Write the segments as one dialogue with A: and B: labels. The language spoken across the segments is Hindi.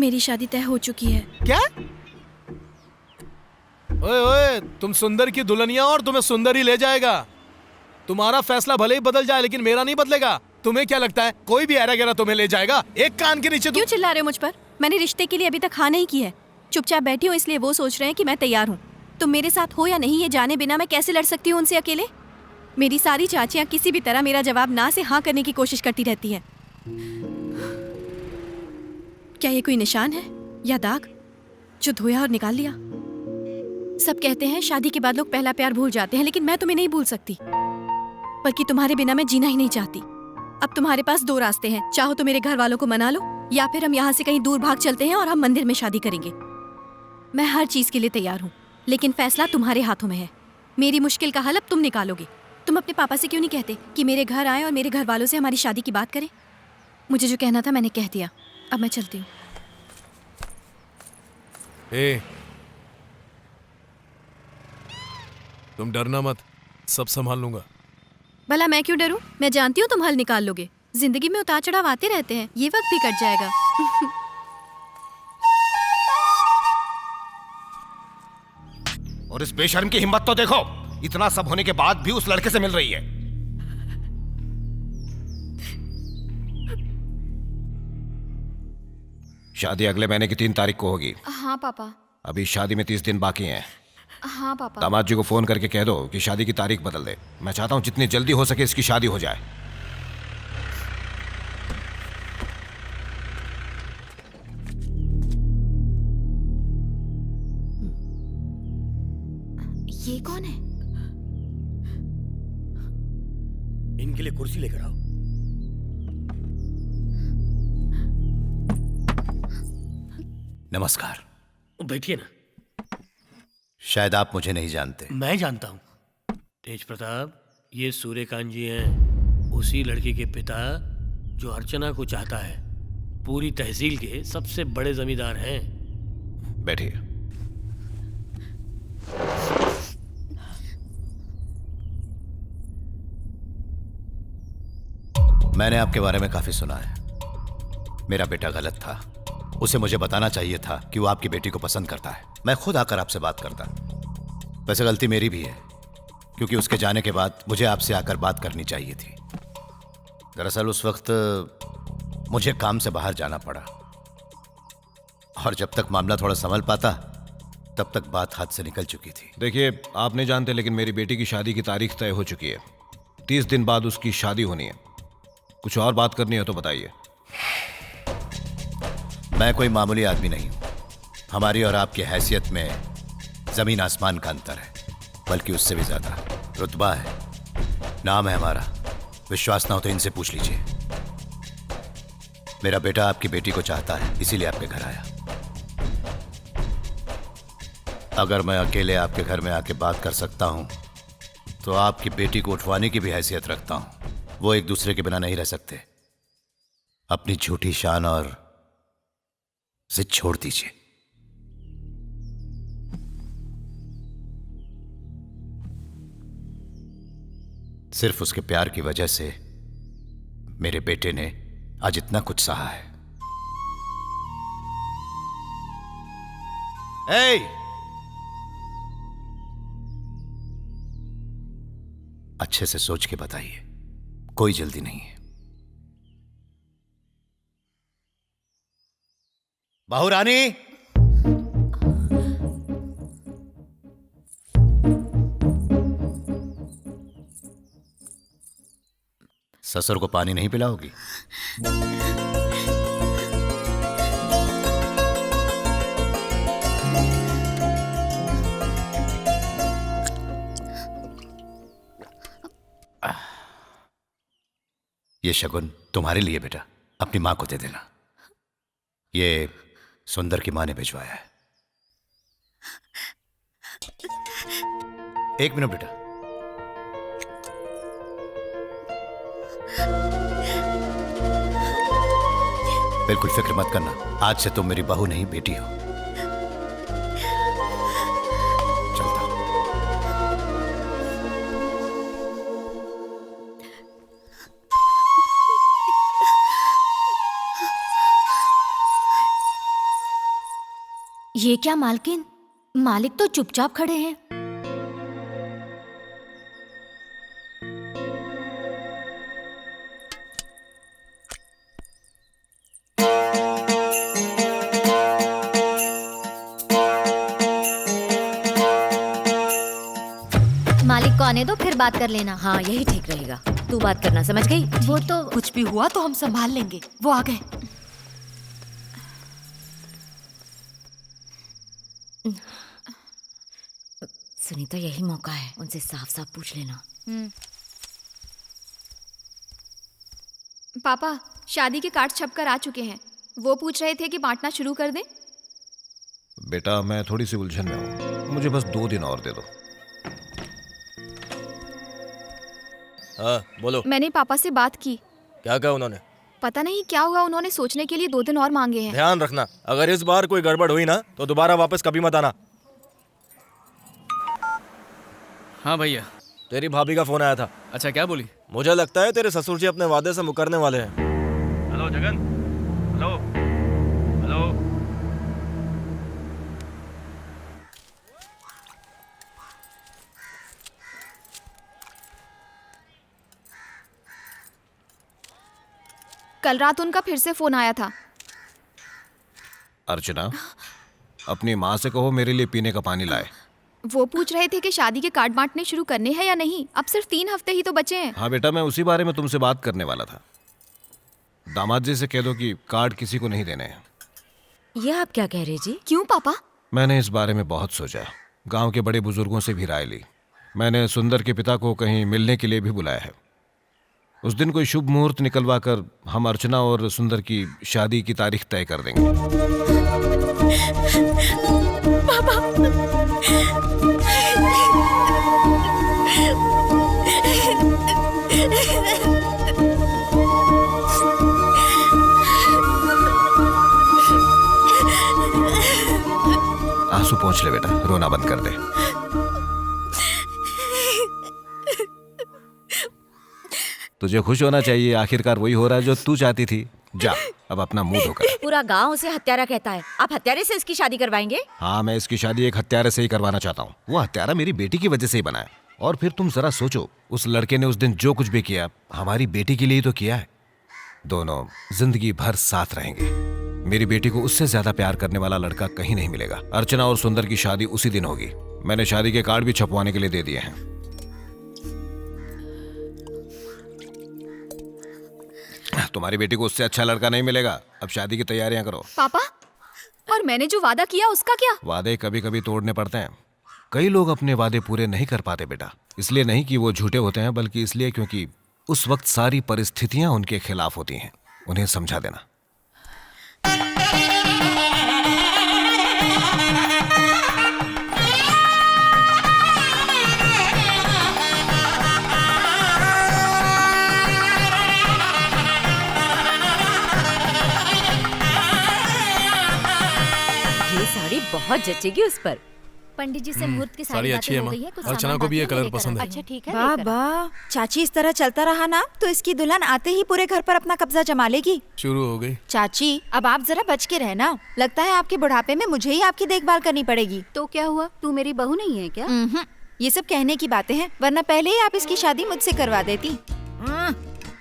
A: मेरी शादी तय हो चुकी है।
B: क्या? ओए ओए, तुम सुंदर की दुल्हनिया और तुम्हें सुंदर ही ले जाएगा। तुम्हारा फैसला भले ही बदल जाए लेकिन मेरा नहीं बदलेगा। तुम्हें क्या लगता है कोई भी ऐरा गैरा तुम्हें ले जाएगा? एक कान के नीचे
A: क्यों चिल्ला रहे हो मुझ पर? मैंने रिश्ते के लिए अभी तक हाँ नहीं की है। चुपचाप बैठी हूँ इसलिए वो सोच रहे हैं कि मैं तैयार हूँ। तुम मेरे साथ हो या नहीं ये जाने बिना मैं कैसे लड़ सकती हूँ उनसे अकेले? मेरी सारी चाचियाँ किसी भी तरह मेरा जवाब ना से हाँ करने की कोशिश करती रहती हैं। क्या ये कोई निशान है या दाग जो धोया और निकाल लिया? सब कहते हैं शादी के बाद लोग पहला प्यार भूल जाते हैं, लेकिन मैं तुम्हें नहीं भूल सकती, बल्कि तुम्हारे बिना मैं जीना ही नहीं चाहती। अब तुम्हारे पास दो रास्ते हैं, चाहो तो मेरे घर वालों को मना लो या फिर हम यहाँ से कहीं दूर भाग चलते हैं और हम मंदिर में शादी करेंगे। मैं हर चीज के लिए तैयार हूँ, लेकिन फैसला तुम्हारे हाथों में है। मेरी मुश्किल का हल अब तुम निकालोगे। तुम अपने पापा से क्यों नहीं कहते कि मेरे घर आए और मेरे घर वालों से हमारी शादी की बात करें? मुझे जो कहना था मैंने कह दिया, अब मैं चलती हूँ।
B: तुम डरना मत, सब संभाल लूंगा।
A: भला मैं क्यों डरूं? मैं जानती हूँ तुम हल निकाल लोगे। जिंदगी में उतार चढ़ाव आते रहते हैं, ये वक्त भी कट जाएगा।
C: और इस बेशर्म की हिम्मत तो देखो, इतना सब होने के बाद भी उस लड़के से मिल रही है। शादी अगले महीने की 3 तारीख को होगी।
A: हाँ पापा।
C: अभी शादी में 30 दिन बाकी हैं।
A: हाँ पापा।
C: दामाद जी को फोन करके कह दो कि शादी की तारीख बदल दे। मैं चाहता हूं जितनी जल्दी हो सके इसकी शादी हो जाए।
A: ये कौन है?
D: इनके लिए कुर्सी लेकर आओ।
E: नमस्कार।
D: बैठिए ना।
E: शायद आप मुझे नहीं जानते।
D: मैं जानता हूँ। तेज प्रताप, ये सूर्यकांत जी हैं, उसी लड़की के पिता जो अर्चना को चाहता है। पूरी तहसील के सबसे बड़े जमींदार हैं।
C: बैठिए।
E: मैंने आपके बारे में काफी सुना है। मेरा बेटा गलत था, उसे मुझे बताना चाहिए था कि वो आपकी बेटी को पसंद करता है। मैं खुद आकर आपसे बात करता। वैसे गलती मेरी भी है, क्योंकि उसके जाने के बाद मुझे आपसे आकर बात करनी चाहिए थी। दरअसल उस वक्त मुझे काम से बाहर जाना पड़ा, और जब तक मामला थोड़ा संभल पाता तब तक बात हाथ से निकल चुकी थी।
C: देखिए, आप नहीं जानते लेकिन मेरी बेटी की शादी की तारीख तय हो चुकी है। 30 दिन बाद उसकी शादी होनी है। कुछ और बात करनी है तो बताइए।
E: मैं कोई मामूली आदमी नहीं हूं। हमारी और आपकी हैसियत में जमीन आसमान का अंतर है, बल्कि उससे भी ज्यादा। रुतबा है, नाम है हमारा। विश्वास ना हो तो इनसे पूछ लीजिए। मेरा बेटा आपकी बेटी को चाहता है, इसीलिए आपके घर आया। अगर मैं अकेले आपके घर में आके बात कर सकता हूं तो आपकी बेटी को उठवाने की भी हैसियत रखता हूं। वो एक दूसरे के बिना नहीं रह सकते। अपनी झूठी शान और जिद छोड़ दीजिए। सिर्फ उसके प्यार की वजह से मेरे बेटे ने आज इतना कुछ सहा है। अच्छे से सोच के बताइए, कोई जल्दी नहीं है। बहू रानी, ससुर को पानी नहीं पिलाओगी? ये शगुन तुम्हारे लिए बेटा, अपनी मां को दे देना। ये सुंदर की मां ने भिजवाया है। 1 मिनट बेटा। बिल्कुल फिक्र मत करना, आज से तुम मेरी बहू नहीं बेटी हो। चलता हूं।
F: ये क्या मालकिन, मालिक तो चुपचाप खड़े हैं। मालिक को आने दो, फिर बात कर लेना।
G: हाँ यही ठीक रहेगा, तू बात करना, समझ गई?
F: वो तो
H: कुछ भी हुआ तो हम संभाल लेंगे। वो आ गए।
G: सुनीता, यही मौका है, उनसे साफ साफ पूछ लेना।
I: पापा, शादी के कार्ड छपकर आ चुके हैं। वो पूछ रहे थे कि बांटना शुरू कर दें।
C: बेटा मैं थोड़ी सी उलझन में हूँ, मुझे बस 2 दिन और दे दो।
J: हाँ बोलो।
I: मैंने पापा से बात की।
J: क्या कहा उन्होंने?
I: पता नहीं क्या हुआ, उन्होंने सोचने के लिए 2 दिन और मांगे हैं।
J: ध्यान रखना, अगर इस बार कोई गड़बड़ हुई ना तो दोबारा वापस कभी मत आना।
K: हाँ भैया।
J: तेरी भाभी का फोन आया था।
K: अच्छा, क्या बोली?
J: मुझे लगता है तेरे ससुर जी अपने वादे से मुकरने वाले हैं। हेलो जगन। Hello hello.
I: कल रात उनका फिर से फोन आया था।
C: अर्चना, अपनी माँ से कहो मेरे लिए पीने का पानी लाए।
I: वो पूछ रहे थे कि शादी के कार्ड बांटने शुरू करने हैं या नहीं। अब सिर्फ 3 हफ्ते ही तो बचे हैं।
C: हाँ बेटा, मैं उसी बारे में तुमसे बात करने वाला था। दामाद जी से कह दो कि कार्ड किसी को नहीं देने हैं।
G: ये आप क्या कह रहे जी?
I: क्यों पापा?
C: मैंने इस बारे में बहुत सोचा, गांव के बड़े बुजुर्गों से भी राय ली। मैंने सुंदर के पिता को कहीं मिलने के लिए भी बुलाया है। उस दिन कोई शुभ मुहूर्त निकलवा कर हम अर्चना और सुंदर की शादी की तारीख तय कर देंगे। आंसू पोंछ ले बेटा, रोना बंद कर दे। तुझे खुश होना चाहिए, आखिरकार वही हो रहा है जो तू चाहती थी। जा अब अपना मुंह धोकर।
G: पूरा गांव उसे हत्यारा कहता है, आप हत्यारे से इसकी शादी करवाएंगे?
C: हाँ, मैं इसकी शादी एक हत्यारे से ही करवाना चाहता हूँ। वो हत्यारा मेरी बेटी की वजह से ही बना है। और फिर तुम जरा सोचो, उस लड़के ने उस दिन जो कुछ भी किया हमारी बेटी के लिए ही तो किया है। दोनों जिंदगी भर साथ रहेंगे। मेरी बेटी को उससे ज्यादा प्यार करने वाला लड़का कहीं नहीं मिलेगा। अर्चना और सुंदर की शादी उसी दिन होगी। मैंने शादी के कार्ड भी छपवाने के लिए दे दिए हैं। तुम्हारी बेटी को उससे अच्छा लड़का नहीं मिलेगा। अब शादी की तैयारियां करो।
I: पापा, और मैंने जो वादा किया उसका क्या?
C: वादे कभी कभी तोड़ने पड़ते हैं। कई लोग अपने वादे पूरे नहीं कर पाते बेटा। इसलिए नहीं कि वो झूठे होते हैं, बल्कि इसलिए क्योंकि उस वक्त सारी परिस्थितियां उनके खिलाफ होती हैं। उन्हें समझा देना।
G: ये साड़ी बहुत जचेगी उस पर।
F: पंडित जी से मुहूर्त की
B: साड़ी
F: सारी
B: अच्छी
F: बातें
B: है
F: हो
B: माँ।
F: गई है। कुछ
B: अर्चना
F: सामान
B: को भी ये
F: बाकी है,
B: कलर
F: लेकर
B: पसंद
F: आना।
B: है।
F: अच्छा ठीक है,
H: वाह
F: लेकर आना।
H: वाह, चाची इस तरह चलता रहा ना तो इसकी दुल्हन आते ही पूरे घर पर अपना कब्जा जमा लेगी।
B: शुरू हो गई।
H: चाची अब आप जरा बच के रहना। लगता है आपके बुढ़ापे में मुझे ही आपकी देखभाल करनी पड़ेगी।
F: तो क्या हुआ, तू मेरी बहू नहीं है क्या?
H: ये सब कहने की बातें हैं, वरना पहले ही आप इसकी शादी मुझसे करवा देती।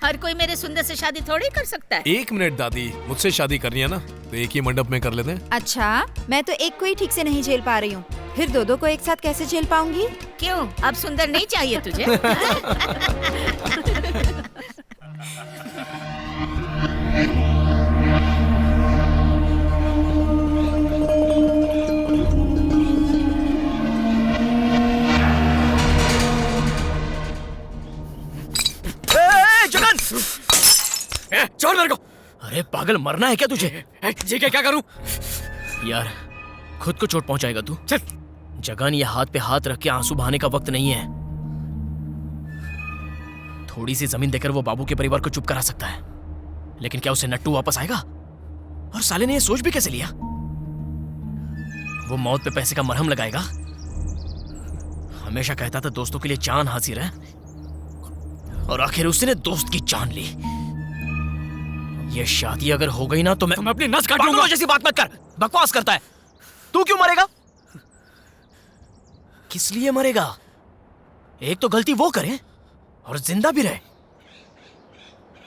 G: हर कोई मेरे सुंदर से शादी थोड़ी कर सकता है।
B: 1 मिनट दादी, मुझसे शादी करनी है ना तो एक ही मंडप में कर लेते हैं।
H: अच्छा, मैं तो एक को ही ठीक से नहीं झेल पा रही हूँ, फिर 2 को एक साथ कैसे झेल पाऊंगी?
G: क्यों, अब सुंदर नहीं चाहिए तुझे?
D: छोड़ मेरे को। अरे पागल, मरना है क्या तुझे? जी क्या करूं यार, खुद को चोट पहुंचाएगा तू। चल। जगन, ये हाथ पे हाथ रख के आंसू बहाने का वक्त नहीं है। थोड़ी सी जमीन देकर वो बाबू के परिवार को चुप करा सकता है, लेकिन क्या उसे नट्टू वापस आएगा? और साले ने ये सोच भी कैसे लिया? वो मौत पे पैसे का मरहम लगाएगा। हमेशा कहता था दोस्तों के लिए जान हाजिर है, और आखिर उसने दोस्त की जान ली। ये शादी अगर हो गई ना तो मैं अपनी नस काट लूंगा। जैसी बात मत कर, बकवास करता है। तू क्यों मरेगा? किस लिए मरेगा? एक तो गलती वो करे और जिंदा भी रहे,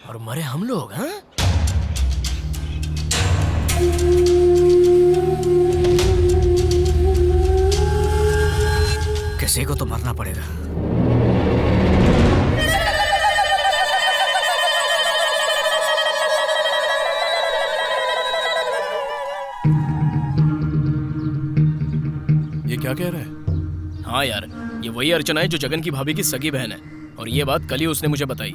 D: और मरे हम लोग। हाँ,
K: किसी को तो मरना पड़ेगा।
B: ये क्या कह रहा है?
D: हाँ यार, ये वही अर्चना है जो जगन की भाभी की सगी बहन है, और ये बात कल ही उसने मुझे बताई।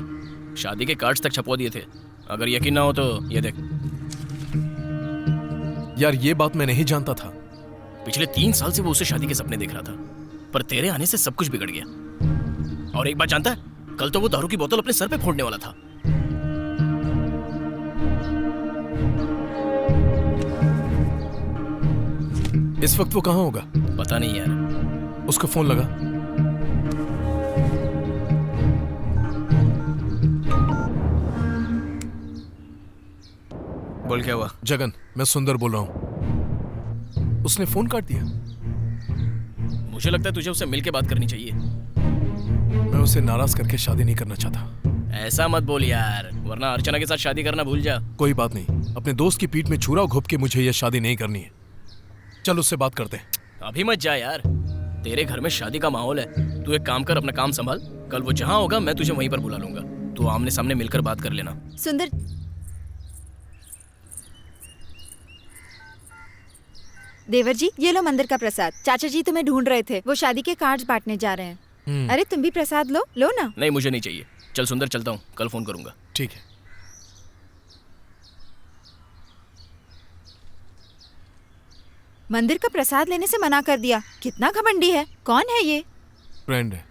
D: शादी के कार्ड्स तक छपवा दिए थे। अगर यकीन ना हो तो ये देख।
B: यार ये बात मैं नहीं जानता था।
D: पिछले 3 साल से वो उसे शादी के सपने देख रहा था, पर तेरे आने से सब कुछ बिगड़ गया। और एक बात जानता है, कल तो वो दारू की बोतल अपने सर पे फोड़ने वाला था।
B: इस वक्त वो कहाँ होगा?
D: पता नहीं यार।
B: उसको फोन लगा।
K: बोल क्या हुआ?
B: जगन, मैं सुंदर बोल रहा हूँ। उसने फोन काट दिया।
D: मुझे लगता है तुझे उससे मिलके बात करनी चाहिए।
B: मैं उसे नाराज करके शादी नहीं करना चाहता।
D: ऐसा मत बोल यार, वरना अर्चना के साथ शादी करना भूल जा।
B: कोई बात नहीं, अपने दोस्त की पीठ में छुरा घोप के मुझे यह शादी नहीं करनी है। चल उससे बात करते हैं।
D: अभी मत जा यार, तेरे घर में शादी का माहौल है। तू एक काम कर, अपना काम संभाल। कल वो जहाँ होगा मैं तुझे वहीं पर बुला लूंगा। तू आमने सामने मिलकर बात कर लेना।
H: सुंदर, देवर जी, ये लो मंदिर का प्रसाद। चाचा जी तुम्हें ढूंढ रहे थे, वो शादी के कार्ड्स बांटने जा रहे हैं। अरे तुम भी प्रसाद लो, लो ना।
D: नहीं, मुझे नहीं चाहिए। चल सुंदर, चलता हूँ, कल फोन करूंगा।
B: ठीक है।
H: मंदिर का प्रसाद लेने से मना कर दिया। कितना घमंडी है। कौन है ये?
B: फ्रेंड है।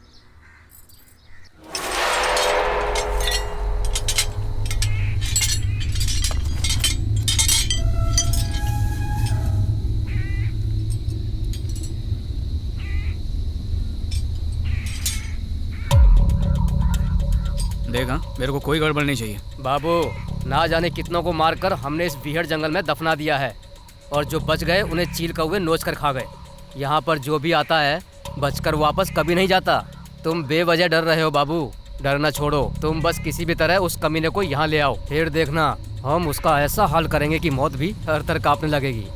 K: देखा, मेरे को कोई गड़बड़ नहीं चाहिए।
L: बाबू, ना जाने कितनों को मारकर हमने इस बीहड़ जंगल में दफना दिया है, और जो बच गए उन्हें चील कौवे नोच कर खा गए। यहाँ पर जो भी आता है बचकर वापस कभी नहीं जाता। तुम बेवजह डर रहे हो बाबू, डरना छोड़ो। तुम बस किसी भी तरह उस कमीने को यहाँ ले आओ, फिर देखना हम उसका ऐसा हाल करेंगे कि मौत भी थर थर कांपने लगेगी।